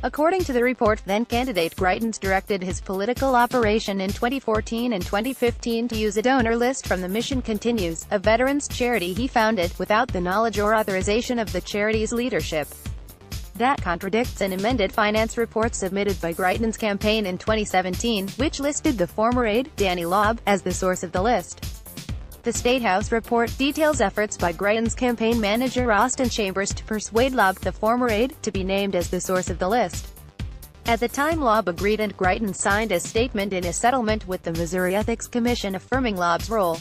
According to the report, then-candidate Greitens directed his political operation in 2014 and 2015 to use a donor list from the Mission Continues, a veterans charity he founded, without the knowledge or authorization of the charity's leadership. That contradicts an amended finance report submitted by Greitens' campaign in 2017, which listed the former aide, Laub, as the source of the list. The State House report details efforts by Greitens' campaign manager Austin Chambers to persuade Laub, the former aide, to be named as the source of the list. At the time Laub agreed and Greitens signed a statement in a settlement with the Missouri Ethics Commission affirming Laub's role.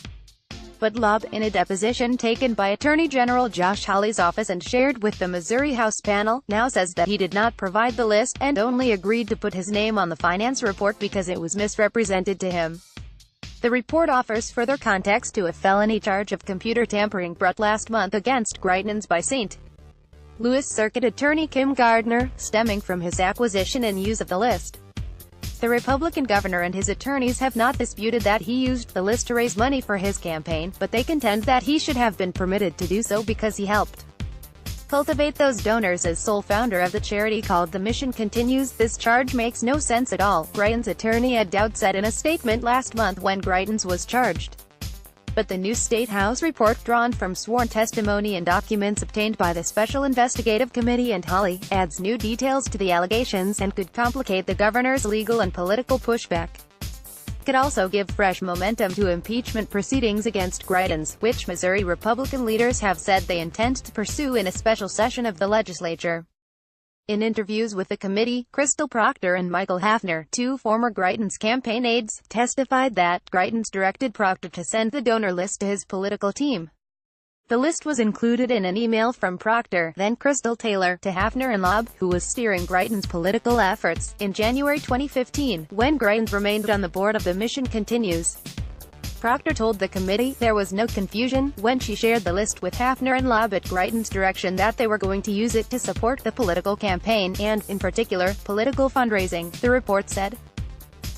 But Laub, in a deposition taken by Attorney General Josh Hawley's office and shared with the Missouri House panel, now says that he did not provide the list, and only agreed to put his name on the finance report because it was misrepresented to him. The report offers further context to a felony charge of computer tampering brought last month against Greitens by St. Louis Circuit Attorney Kim Gardner, stemming from his acquisition and use of the list. The Republican governor and his attorneys have not disputed that he used the list to raise money for his campaign, but they contend that he should have been permitted to do so because he helped cultivate those donors as sole founder of the charity called The Mission Continues. This charge makes no sense at all, Greitens' attorney Ed Dowd said in a statement last month when Greitens was charged. But the new State House report, drawn from sworn testimony and documents obtained by the Special Investigative Committee and Hawley, adds new details to the allegations, and could complicate the governor's legal and political pushback. It could also give fresh momentum to impeachment proceedings against Greitens, which Missouri Republican leaders have said they intend to pursue in a special session of the legislature. In interviews with the committee, Crystal Proctor and Michael Hafner, two former Greitens campaign aides, testified that Greitens directed Proctor to send the donor list to his political team. The list was included in an email from Proctor, then Crystal Taylor, to Hafner and Laub, who was steering Greitens' political efforts, in January 2015, when Greitens remained on the board of The Mission Continues. Proctor told the committee there was no confusion when she shared the list with Hafner and Laub at Greitens' direction that they were going to use it to support the political campaign and, in particular, political fundraising, the report said.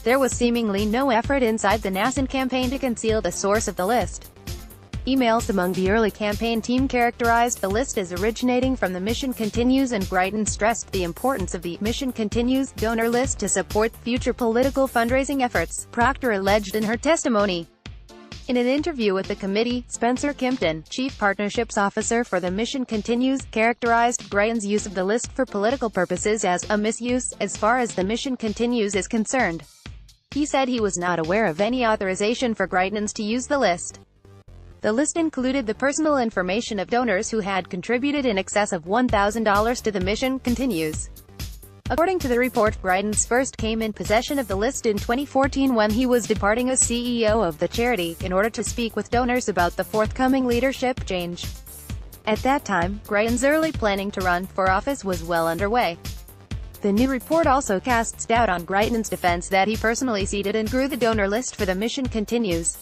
There was seemingly no effort inside the Nascent campaign to conceal the source of the list. Emails among the early campaign team characterized the list as originating from The Mission Continues, and Greitens stressed the importance of the Mission Continues donor list to support future political fundraising efforts, Proctor alleged in her testimony. In an interview with the committee, Spencer Kimpton, Chief Partnerships Officer for The Mission Continues, characterized Greitens' use of the list for political purposes as a misuse, as far as The Mission Continues is concerned. He said he was not aware of any authorization for Greitens to use the list. The list included the personal information of donors who had contributed in excess of $1,000 to The Mission Continues. According to the report, Greitens first came in possession of the list in 2014 when he was departing as CEO of the charity, in order to speak with donors about the forthcoming leadership change. At that time, Greitens' early planning to run for office was well underway. The new report also casts doubt on Greitens' defense that he personally seeded and grew the donor list for The Mission Continues.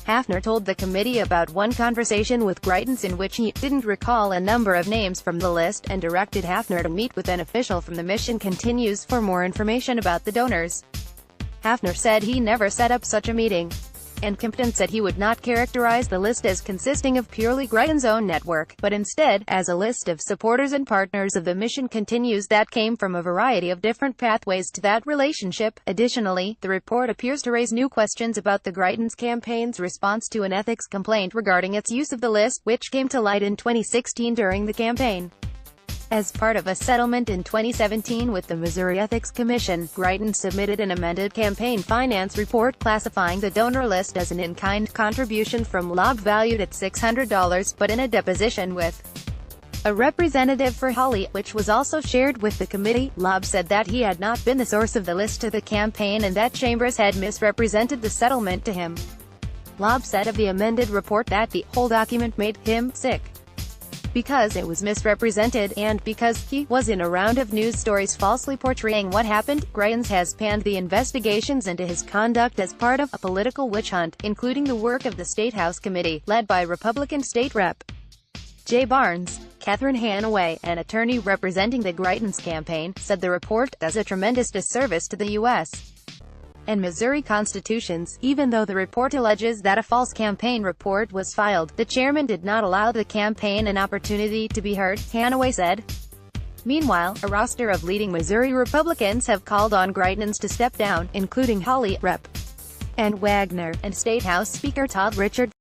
Hafner told the committee about one conversation with Greitens in which he didn't recall a number of names from the list, and directed Hafner to meet with an official from The Mission Continues for more information about the donors. Hafner said he never set up such a meeting. And Kimpton said he would not characterize the list as consisting of purely Greitens' own network, but instead, as a list of supporters and partners of The Mission Continues that came from a variety of different pathways to that relationship. Additionally, the report appears to raise new questions about the Greitens campaign's response to an ethics complaint regarding its use of the list, which came to light in 2016 during the campaign. As part of a settlement in 2017 with the Missouri Ethics Commission, Greitens submitted an amended campaign finance report classifying the donor list as an in-kind contribution from Laub valued at $600, but in a deposition with a representative for Hawley, which was also shared with the committee, Laub said that he had not been the source of the list to the campaign and that Chambers had misrepresented the settlement to him. Laub said of the amended report that the whole document made him sick, because it was misrepresented, and because he was in a round of news stories falsely portraying what happened. Greitens has panned the investigations into his conduct as part of a political witch hunt, including the work of the State House Committee, led by Republican State Rep. Jay Barnes. Catherine Hanaway, an attorney representing the Greitens campaign, said the report does a tremendous disservice to the U.S. and Missouri constitutions. Even though the report alleges that a false campaign report was filed, the chairman did not allow the campaign an opportunity to be heard, Hanaway said. Meanwhile, a roster of leading Missouri Republicans have called on Greitens to step down, including Holly, Rep. and Wagner, and State House Speaker Todd Richard.